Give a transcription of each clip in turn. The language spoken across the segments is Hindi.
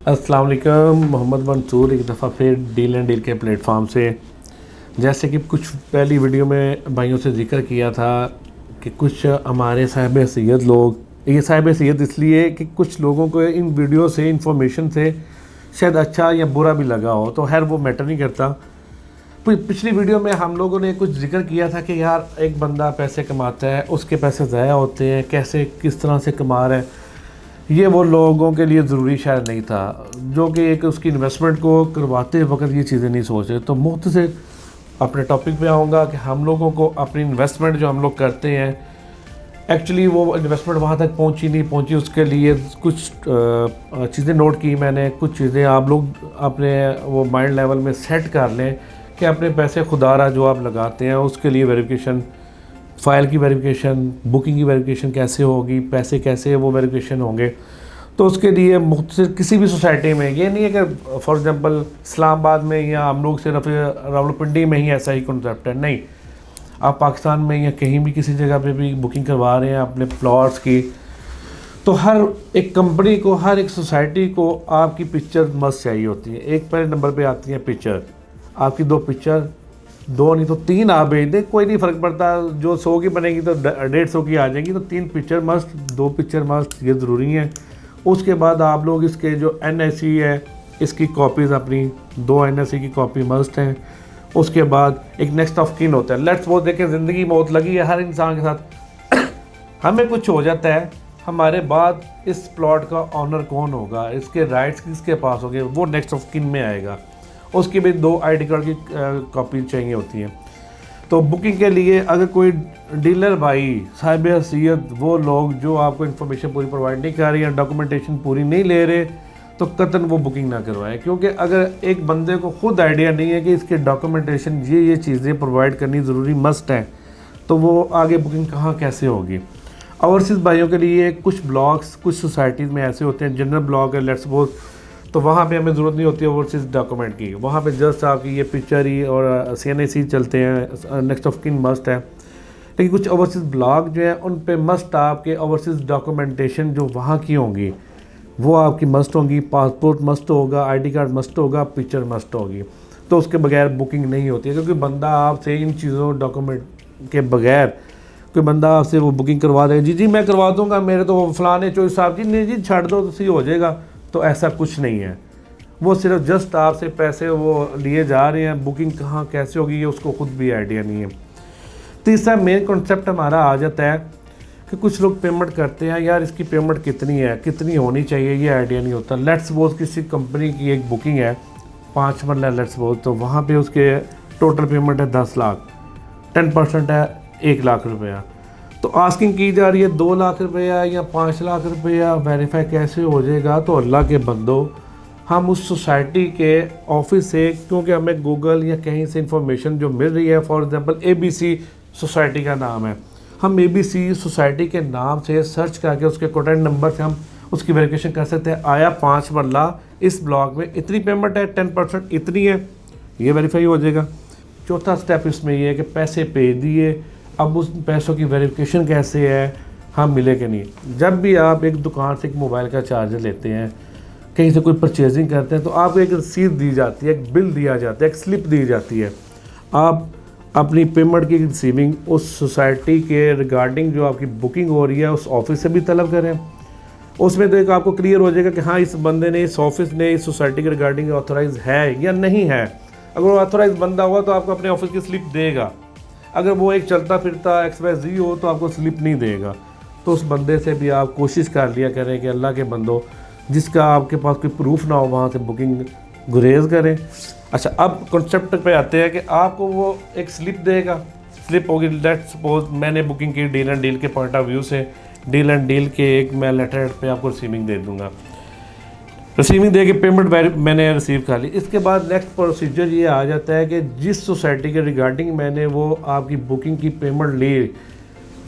अस्सलाम वालेकुम। मोहम्मद मंसूर एक दफ़ा फिर डील एंड डील के प्लेटफॉर्म से। जैसे कि कुछ पहली वीडियो में भाइयों से जिक्र किया था कि कुछ हमारे साहिब हैसियत लोग, ये साहिब हैसियत इसलिए कि कुछ लोगों को इन वीडियो से इंफॉर्मेशन से शायद अच्छा या बुरा भी लगा हो, तो खैर वो मैटर नहीं करता। पिछली वीडियो में हम लोगों ने कुछ जिक्र किया था कि यार एक बंदा पैसे कमाता है, उसके पैसे ज़ाया होते हैं, कैसे किस तरह से कमा रहा है, ये वो लोगों के लिए ज़रूरी शायद नहीं था, जो कि एक उसकी इन्वेस्टमेंट को करवाते वक्त ये चीज़ें नहीं सोचे। तो मुफ्त से अपने टॉपिक पे आऊँगा कि हम लोगों को अपनी इन्वेस्टमेंट जो हम लोग करते हैं, एक्चुअली वो इन्वेस्टमेंट वहाँ तक नहीं पहुँची, उसके लिए कुछ चीज़ें नोट की मैंने। कुछ चीज़ें आप लोग अपने वो माइंड लेवल में सेट कर लें कि अपने पैसे खुदारा जो आप लगाते हैं उसके लिए वेरिफिकेशन, फ़ाइल की वेरिफिकेशन, बुकिंग की वेरिफिकेशन कैसे होगी, पैसे कैसे वो वेरिफिकेशन होंगे। तो उसके लिए मुख्तलिफ किसी भी सोसाइटी में, ये नहीं है कि फॉर एग्ज़ाम्पल इस्लामाबाद में या हम लोग सिर्फ रावलपिंडी में ही ऐसा ही कॉन्सेप्ट है, नहीं। आप पाकिस्तान में या कहीं भी किसी जगह पे भी बुकिंग करवा रहे हैं अपने प्लॉट्स की, तो हर एक कंपनी को, हर एक सोसाइटी को आपकी पिक्चर मस्ट चाहिए होती है। एक पहले नंबर पे आती है पिक्चर, आपकी 2 पिक्चर, 2 नहीं तो 3 आप भेज दें, कोई नहीं फ़र्क पड़ता। जो 100 की बनेगी तो 150 की आ जाएगी, तो 3 पिक्चर मस्ट, 2 पिक्चर मस्ट, ये ज़रूरी है। उसके बाद आप लोग इसके जो NIC है, इसकी कॉपीज़ अपनी 2 NIC की कॉपी मस्ट हैं। उसके बाद एक नेक्स्ट ऑफ किन होता है। लेट्स वो देखें, ज़िंदगी मौत लगी है हर इंसान के साथ हमें कुछ हो जाता है, हमारे बाद इस प्लॉट का ऑनर कौन होगा, इसके राइट्स किसके पास होंगे, वो नेक्स्ट ऑफ किन में आएगा। उसकी भी 2 ID कार्ड की कॉपी चाहिए होती हैं। तो बुकिंग के लिए अगर कोई डीलर भाई, साहिब हैसियत, वो लोग जो आपको इन्फॉर्मेशन पूरी प्रोवाइड नहीं कर रही हैं, डॉक्यूमेंटेशन पूरी नहीं ले रहे, तो कतन वो बुकिंग ना करवाएं। क्योंकि अगर एक बंदे को खुद आइडिया नहीं है कि इसके डॉक्यूमेंटेशन ये चीज़ें प्रोवाइड करनी ज़रूरी मस्ट है, तो वो आगे बुकिंग कहाँ कैसे होगी। ओवरसीज़ भाइयों के लिए कुछ ब्लॉक्स, कुछ सोसाइटीज़ में ऐसे होते हैं, जनरल ब्लॉक है लेट्स सपोज, तो वहाँ पे हमें ज़रूरत नहीं होती है ओवरसीज़ डॉक्यूमेंट की। वहाँ पे जस्ट आपकी ये पिक्चर ही और CNIC चलते हैं, नेक्स्ट ऑफ किन मस्ट है। लेकिन कुछ ओवरसीज़ ब्लॉक जो है उन पे मस्ट आपके ओवरसीज़ डॉक्यूमेंटेशन जो वहाँ की होंगी वो आपकी मस्ट होंगी। पासपोर्ट मस्ट होगा, ID कार्ड मस्ट होगा, पिक्चर मस्ट होगी। तो उसके बगैर बुकिंग नहीं होती है, क्योंकि बंदा आपसे इन चीज़ों डॉक्यूमेंट के बगैर, कोई बंदा आपसे वो बुकिंग करवा दे, जी मैं करवा दूँगा, मेरे तो फलाने चोई साहब जी, नहीं जी छड़ दो तो सही हो जाएगा, तो ऐसा कुछ नहीं है। वो सिर्फ जस्ट आपसे पैसे वो लिए जा रहे हैं, बुकिंग कहाँ कैसे होगी ये उसको खुद भी आइडिया नहीं है। तीसरा मेन कॉन्सेप्ट हमारा आ जाता है कि कुछ लोग पेमेंट करते हैं, यार इसकी पेमेंट कितनी है, कितनी होनी चाहिए, ये आइडिया नहीं होता। लेट्स सपोज किसी कंपनी की एक बुकिंग है 5 मरला लेट्स सपोज, तो वहाँ पे उसके टोटल पेमेंट है 10 लाख, 10% है 1 लाख रुपया। तो आस्किंग की जा रही है 2 लाख रुपया या 5 लाख रुपया, वेरीफाई कैसे हो जाएगा। तो अल्लाह के बंदो, हम उस सोसाइटी के ऑफिस से, क्योंकि हमें गूगल या कहीं से इंफॉर्मेशन जो मिल रही है, फॉर एग्जांपल ABC सोसाइटी का नाम है, हम ABC सोसाइटी के नाम से सर्च करके उसके कॉन्टैक्ट नंबर से हम उसकी वेरिफिकेशन कर सकते हैं। आया 5 मरला इस ब्लॉक में इतनी पेमेंट है, 10% इतनी है, ये वेरीफाई हो जाएगा। चौथा स्टेप इसमें ये है कि पैसे भेज दिए, अब उस पैसों की वेरिफिकेशन कैसे है, हम मिले कि नहीं। जब भी आप एक दुकान से एक मोबाइल का चार्जर लेते हैं, कहीं से कोई परचेजिंग करते हैं, तो आपको एक रसीद दी जाती है, एक बिल दिया जाता है, एक स्लिप दी जाती है। आप अपनी पेमेंट की रिसीविंग उस सोसाइटी के रिगार्डिंग जो आपकी बुकिंग हो रही है उस ऑफिस से भी तलब करें। उसमें तो एक आपको क्लियर हो जाएगा कि हाँ इस बंदे ने, इस ऑफिस ने इस सोसाइटी के रिगार्डिंग ऑथोराइज है या नहीं है। अगर वो ऑथोराइज बंदा हुआ तो आपको अपने ऑफिस की स्लिप देगा, अगर वो एक चलता फिरता XYZ हो तो आपको स्लिप नहीं देगा। तो उस बंदे से भी आप कोशिश कर लिया करें कि अल्लाह के बंदो, जिसका आपके पास कोई प्रूफ ना हो, वहाँ से बुकिंग गुरेज करें। अच्छा, अब कॉन्सेप्ट पे आते हैं कि आपको वो एक स्लिप देगा, स्लिप होगी। लेट्स सपोज मैंने बुकिंग की डील एंड डील के पॉइंट ऑफ व्यू से, डील एंड डील के एक मैं लेटर हेड पे आपको रिसीविंग दे दूँगा, रिसीविंग दे के पेमेंट मैंने रिसीव कर ली। इसके बाद नेक्स्ट प्रोसीजर ये आ जाता है कि जिस सोसाइटी के रिगार्डिंग मैंने वो आपकी बुकिंग की पेमेंट ली,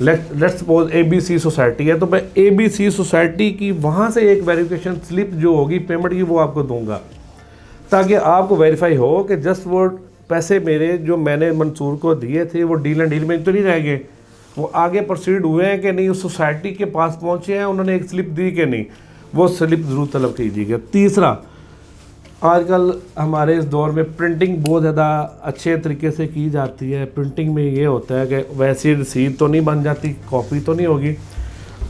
लेट्स सपोज ABC सोसाइटी है, तो मैं ABC सोसाइटी की वहाँ से एक वेरिफिकेशन स्लिप जो होगी पेमेंट की वो आपको दूंगा, ताकि आपको वेरीफाई हो कि जस्ट वो पैसे मेरे जो मैंने मंसूर को दिए थे वो डील एंड डील में तो नहीं रह गए, वो आगे प्रोसीड हुए हैं कि नहीं, उस सोसाइटी के पास पहुँचे हैं, उन्होंने एक स्लिप दी कि नहीं, वो स्लिप ज़रूर तलब कीजिएगा। तीसरा, आजकल हमारे इस दौर में प्रिंटिंग बहुत ज़्यादा अच्छे तरीके से की जाती है। प्रिंटिंग में ये होता है कि वैसी रसीद तो नहीं बन जाती, कॉपी तो नहीं होगी,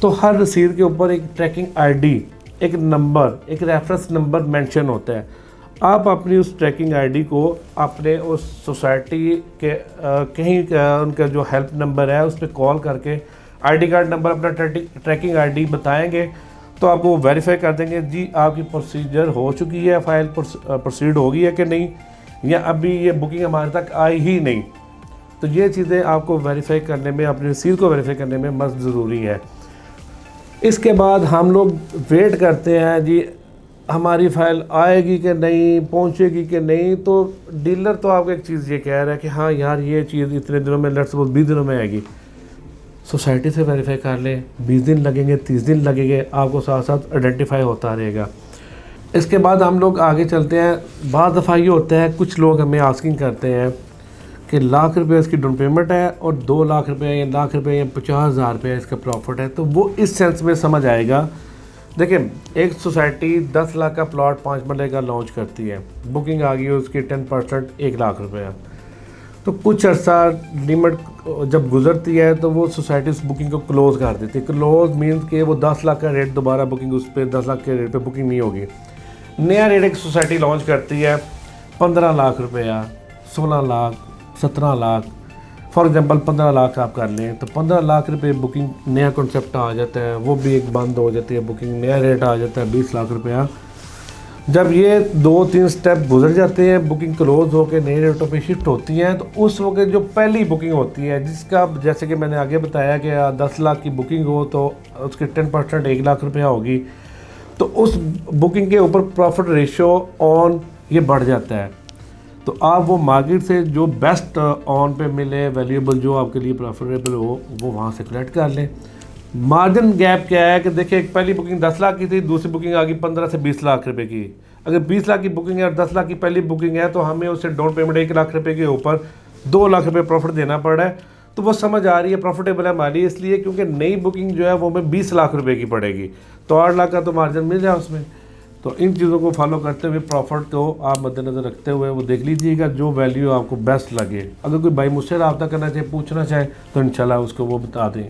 तो हर रसीद के ऊपर एक ट्रैकिंग आईडी, एक नंबर, एक रेफरेंस नंबर मेंशन होता है। आप अपनी उस ट्रैकिंग आईडी को अपने उस सोसाइटी के कहीं उनका जो हेल्प नंबर है उस पर कॉल करके आईडी कार्ड नंबर, अपना ट्रैकिंग आईडी बताएंगे तो आपको वो वेरीफाई कर देंगे जी आपकी प्रोसीजर हो चुकी है, फाइल प्रोसीड होगी है कि नहीं, या अभी ये बुकिंग हमारे तक आई ही नहीं। तो ये चीज़ें आपको वेरीफाई करने में, अपनी रसीद को वेरीफाई करने में मस्त ज़रूरी है। इसके बाद हम लोग वेट करते हैं जी हमारी फ़ाइल आएगी कि नहीं, पहुंचेगी कि नहीं। तो डीलर तो आपको एक चीज़ ये कह रहा है कि हाँ यार ये चीज़ इतने दिनों में, लेट्स सपोज 20 दिनों में आएगी। सोसाइटी से वेरीफाई कर लें, 20 दिन लगेंगे, 30 दिन लगेंगे, आपको साथ साथ आइडेंटिफाई होता रहेगा। इसके बाद हम लोग आगे चलते हैं। बाद दफ़ा ये होता है कुछ लोग हमें आस्किंग करते हैं कि लाख रुपये इसकी डाउन पेमेंट है और 2 लाख रुपये या लाख रुपये या 50,000 रुपये इसका प्रॉफिट है। तो वो इस सेंस में समझ आएगा। देखिए, एक सोसाइटी 10 लाख का प्लॉट 5 मरले का लॉन्च करती है, बुकिंग आ गई है उसकी 10% 1 लाख रुपये। तो कुछ अर्सा लिमिट जब गुजरती है तो वो सोसाइटी उस बुकिंग को क्लोज़ कर देती है। क्लोज मीन्स कि वो 10 लाख का रेट दोबारा बुकिंग उस पर 10 लाख के रेट पे बुकिंग नहीं होगी। नया रेट एक सोसाइटी लॉन्च करती है 15 लाख रुपया, 16 लाख, 17 लाख, फॉर एग्जांपल 15 लाख आप कर लें तो 15 लाख रुपए बुकिंग, नया कॉन्सेप्ट आ जाता है, वो भी एक बंद हो जाती है बुकिंग, नया रेट आ जाता है 20 लाख रुपया। जब ये 2-3 स्टेप गुजर जाते हैं, बुकिंग क्लोज होकर नए रेटों पे शिफ्ट होती हैं, तो उस वक्त जो पहली बुकिंग होती है जिसका, जैसे कि मैंने आगे बताया कि 10 लाख की बुकिंग हो तो उसकी 10% 1 लाख रुपया होगी, तो उस बुकिंग के ऊपर प्रॉफिट रेशियो ऑन ये बढ़ जाता है। तो आप वो मार्केट से जो बेस्ट ऑन पे मिले, वैल्यूएबल, जो आपके लिए प्रॉफिटेबल हो, वो वहाँ से कलेक्ट कर लें। मार्जिन गैप क्या है कि देखिए, एक पहली बुकिंग 10 लाख की थी, दूसरी बुकिंग आ गई 15 से 20 लाख रुपए की। अगर 20 लाख की बुकिंग है और 10 लाख की पहली बुकिंग है तो हमें उससे डाउन पेमेंट 1 लाख रुपए के ऊपर 2 लाख रुपए प्रॉफिट देना पड़ रहा है। तो वो समझ आ रही है प्रॉफिटेबल है हमारी, इसलिए क्योंकि नई बुकिंग जो है वो हमें 20 लाख रुपए की पड़ेगी, तो 8 लाख का तो मार्जिन मिल जाए उसमें। तो इन चीज़ों को फॉलो करते हुए, प्रॉफिट को आप मद्देनज़र रखते हुए वो देख लीजिएगा जो वैल्यू आपको बेस्ट लगे। अगर कोई भाई मुझसे रब्ता करना चाहे, पूछना चाहे, तो इंशाल्लाह उसको वो बता दें।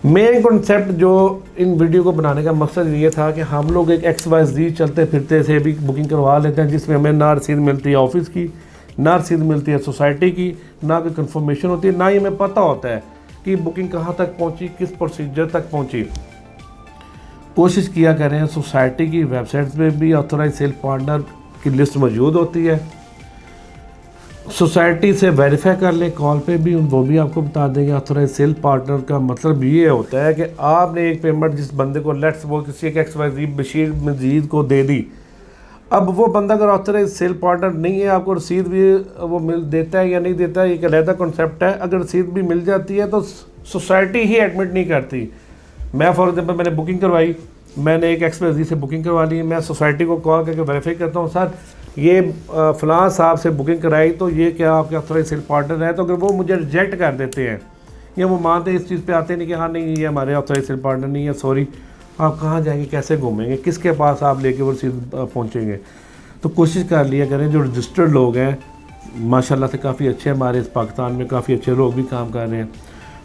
मेन कॉन्सेप्ट जो इन वीडियो को बनाने का मकसद ये था कि हम लोग एक XYZ चलते फिरते से भी बुकिंग करवा लेते हैं, जिसमें हमें ना रसीद मिलती है ऑफिस की, ना रसीद मिलती है सोसाइटी की, ना कोई कंफर्मेशन होती है, ना ही हमें पता होता है कि बुकिंग कहाँ तक पहुँची, किस प्रोसीजर तक पहुँची। कोशिश किया करें, सोसाइटी की वेबसाइट्स पे भी ऑथोराइज सेल पार्टनर की लिस्ट मौजूद होती है, सोसाइटी से वेरीफाई कर लें, कॉल पे भी वो भी आपको बता देंगे। ऑथोराइज सेल पार्टनर का मतलब ये होता है कि आपने एक पेमेंट जिस बंदे को, लेट्स सपोज किसी एक XYZ बशीर मजीद को दे दी, अब वो बंदा अगर ऑथोराइज सेल पार्टनर नहीं है, आपको रसीद भी वो मिल देता है या नहीं देता है, एक अलहदा कॉन्सेप्ट है। अगर रसीद भी मिल जाती है तो सोसाइटी ही एडमिट नहीं करती। मैं फॉर एग्जाम्पल मैंने बुकिंग करवाई, मैंने एक XYZ से बुकिंग करवा ली, मैं सोसाइटी को कॉल करके वेरीफाई करता हूँ, सर ये फ़लाँ साहब से बुकिंग कराई, तो ये क्या आपके ऑथोराइज सेल पार्टनर है? तो अगर वो मुझे रिजेक्ट कर देते हैं या वो मानते हैं, इस चीज़ पे आते नहीं कि हाँ नहीं ये हमारे ऑथोराइज सेल पार्टनर नहीं है, सॉरी, आप कहाँ जाएंगे, कैसे घूमेंगे, किसके पास आप लेके वो रसीद पहुँचेंगे? तो कोशिश कर लिया करें, जो रजिस्टर्ड लोग हैं माशाल्लाह से काफ़ी अच्छे, हमारे इस पाकिस्तान में काफ़ी अच्छे लोग भी काम कर रहे हैं,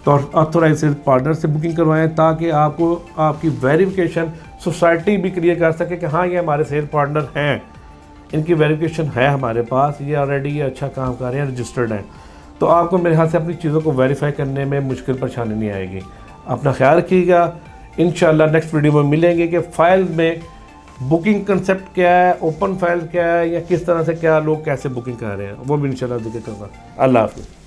तो ऑथोराइज सेल पार्टनर से बुकिंग करवाएं ताकि आपको आपकी वेरिफिकेशन सोसाइटी भी क्लियर कर सके कि हाँ ये हमारे सेल पार्टनर हैं, इनकी वेरिफिकेशन है हमारे पास, ये ऑलरेडी ये अच्छा काम कर रहे हैं, रजिस्टर्ड हैं। तो आपको मेरे हाथ से अपनी चीज़ों को वेरीफाई करने में मुश्किल परेशानी नहीं आएगी। अपना ख्याल रखिएगा। इंशाल्लाह नेक्स्ट वीडियो में मिलेंगे कि फ़ाइल में बुकिंग कंसेप्ट क्या है, ओपन फाइल क्या है, या किस तरह से क्या लोग कैसे बुकिंग कर रहे हैं, वो भी इंशाल्लाह जिक्र करूँगा। अल्लाह हाफ़िज़।